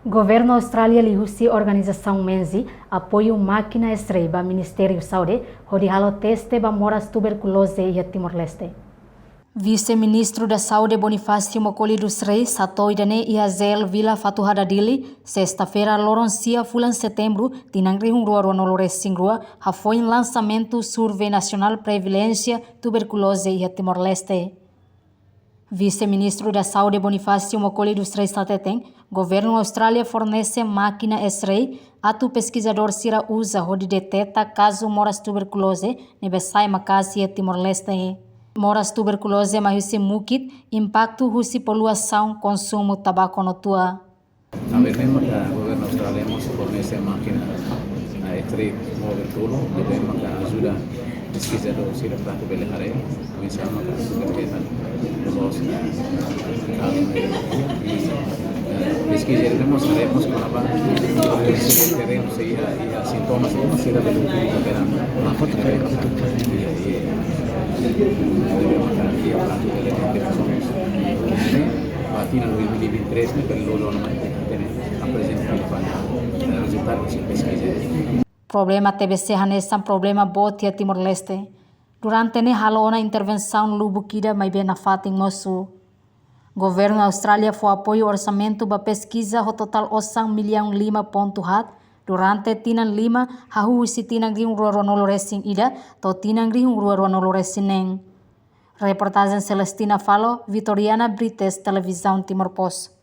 Governo Austrália lihusi organização Menzi apoio máquina estreiba Ministério Saúde onde halo teste ba moras tuberculose e Timor-Leste. Vice-ministro da Saúde Bonifácio Mokoli dos Reis satoidane Iazel Vila Fatuhadadili sexta-feira loronsia fulan setembro tinangrihung rua nolores singrua foi lançamento Survey Nacional Prevalência Tuberculose e Timor-Leste. Vice-ministro da Saúde Bonifácio Mokoli dos Reis Tateteng, governo Austrália fornece máquina X-ray atu pesquisador sira usa onde detecta caso moras tuberculose nebesai makasi e Timor-Leste. Moras tuberculose mahusi mukit impacto husi poluação consumo tabaco no tua. A ver, mesmo que o governo australiano fornece máquina X-ray móvel tudo, mesmo que ajuda pesquisador sira prato belehare, misalnya que berkaitan pesquisa tenemos sabemos kenapa terreno sehingga sintomas itu masih ada dalam foto Batina 2023 perlu resultado pesquisa. Problema TBC hanesan problema bot ya Timor-Leste. Durante ne halona intervenção lubukida mai bem na fating mosu. Governo Austrália foi apoio orçamento ba pesquisa ho total osang milhão 5.hat durante tinan 5 hahu si tinang ring ruaronolo resing ida to tinang ring ruaronolo resing. Reportagem Celestina Falo, Vitoriana Brites, Televisão Timor Post.